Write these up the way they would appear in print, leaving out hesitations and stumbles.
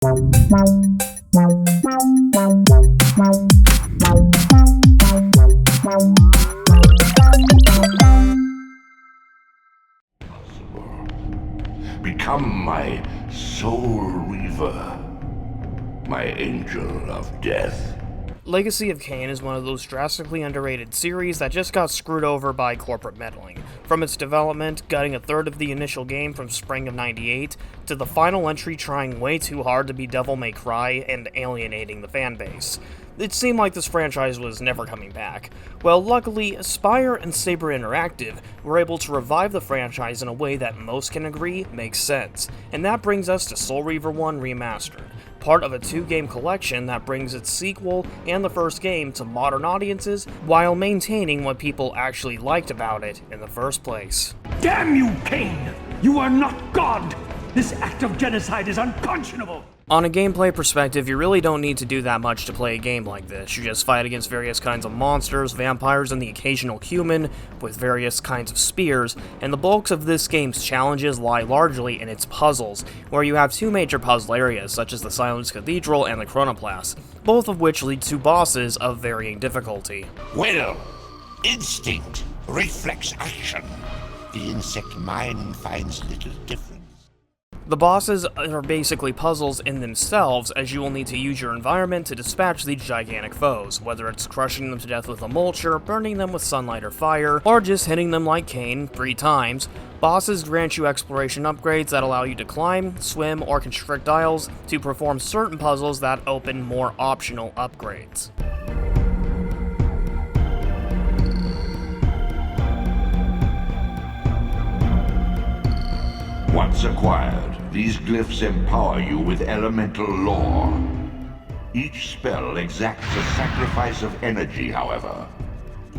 Become my Soul Reaver, my angel of death. Legacy of Kain is one of those drastically underrated series that just got screwed over by corporate meddling. From its development, gutting a third of the initial game from spring of '98, to the final entry trying way too hard to be Devil May Cry and alienating the fanbase. It seemed like this franchise was never coming back. Well, luckily, Aspyr and Saber Interactive were able to revive the franchise in a way that most can agree makes sense, and that brings us to Soul Reaver 1 Remastered, part of a 2-game collection that brings its sequel and the first game to modern audiences while maintaining what people actually liked about it in the first place. Damn you, Kain! You are not God! This act of genocide is unconscionable! On a gameplay perspective, you really don't need to do that much to play a game like this. You just fight against various kinds of monsters, vampires, and the occasional human with various kinds of spears, and the bulk of this game's challenges lie largely in its puzzles, where you have 2 major puzzle areas, such as the Silence Cathedral and the Chronoplast, both of which lead to bosses of varying difficulty. Will, instinct, reflex action. The insect mind finds little difference. The bosses are basically puzzles in themselves, as you will need to use your environment to dispatch these gigantic foes, whether it's crushing them to death with a mulcher, burning them with sunlight or fire, or just hitting them like Kain 3 times. Bosses grant you exploration upgrades that allow you to climb, swim, or constrict dials to perform certain puzzles that open more optional upgrades. Once acquired, these glyphs empower you with elemental lore. Each spell exacts a sacrifice of energy, however.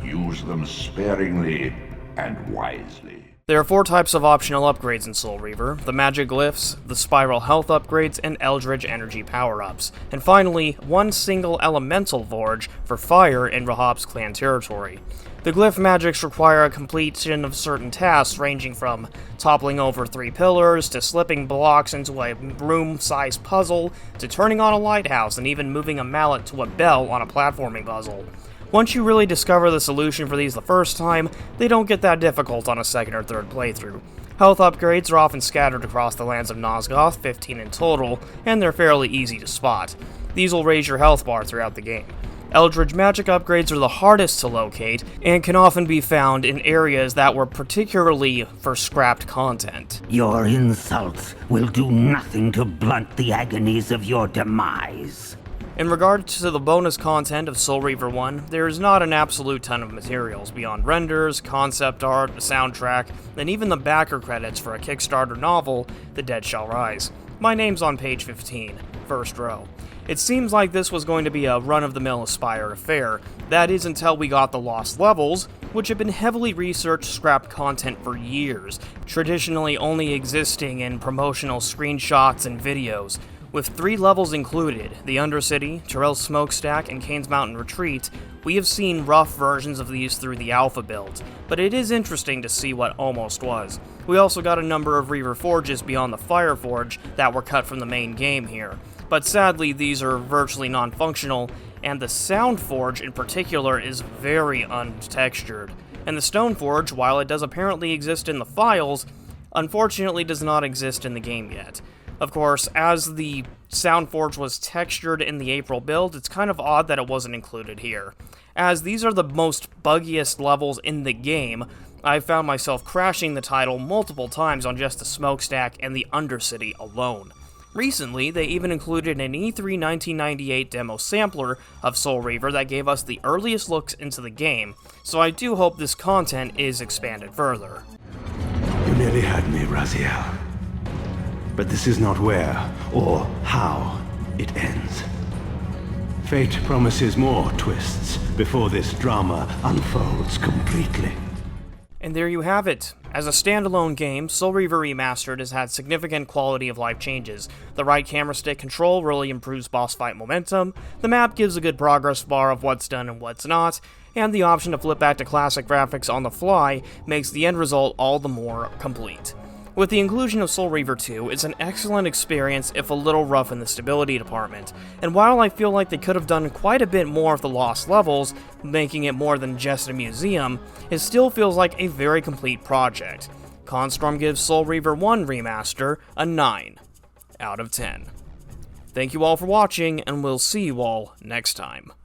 Use them sparingly and wisely. There are 4 types of optional upgrades in Soul Reaver: the magic glyphs, the spiral health upgrades, and eldritch energy power-ups. And finally, 1 single elemental forge for fire in Rahap's clan territory. The glyph magics require a completion of certain tasks ranging from toppling over 3 pillars, to slipping blocks into a room-sized puzzle, to turning on a lighthouse, and even moving a mallet to a bell on a platforming puzzle. Once you really discover the solution for these the first time, they don't get that difficult on a second or third playthrough. Health upgrades are often scattered across the lands of Nosgoth, 15 in total, and they're fairly easy to spot. These will raise your health bar throughout the game. Eldritch magic upgrades are the hardest to locate, and can often be found in areas that were particularly for scrapped content. Your insults will do nothing to blunt the agonies of your demise. In regards to the bonus content of Soul Reaver 1, there is not an absolute ton of materials beyond renders, concept art, a soundtrack, and even the backer credits for a Kickstarter novel, The Dead Shall Rise. My name's on page 15, first row. It seems like this was going to be a run-of-the-mill Aspyr affair. That is until we got the Lost Levels, which have been heavily researched scrapped content for years, traditionally only existing in promotional screenshots and videos. With 3 levels included, the Undercity, Terrell's Smokestack, and Kane's Mountain Retreat, we have seen rough versions of these through the alpha build, but it is interesting to see what almost was. We also got a number of Reaver Forges beyond the Fire Forge that were cut from the main game here, but sadly these are virtually non-functional, and the Sound Forge in particular is very untextured. And the Stone Forge, while it does apparently exist in the files, unfortunately does not exist in the game yet. Of course, as the Sound Forge was textured in the April build, it's kind of odd that it wasn't included here. As these are the most buggiest levels in the game, I found myself crashing the title multiple times on just the Smokestack and the Undercity alone. Recently, they even included an E3 1998 demo sampler of Soul Reaver that gave us the earliest looks into the game, so I do hope this content is expanded further. You nearly had me, Raziel. But this is not where or how it ends. Fate promises more twists before this drama unfolds completely. And there you have it. As a standalone game, Soul Reaver Remastered has had significant quality of life changes. The right camera stick control really improves boss fight momentum, the map gives a good progress bar of what's done and what's not, and the option to flip back to classic graphics on the fly makes the end result all the more complete. With the inclusion of Soul Reaver 2, it's an excellent experience if a little rough in the stability department, and while I feel like they could have done quite a bit more of the lost levels, making it more than just a museum, it still feels like a very complete project. Constorm gives Soul Reaver 1 Remaster a 9 out of 10. Thank you all for watching, and we'll see you all next time.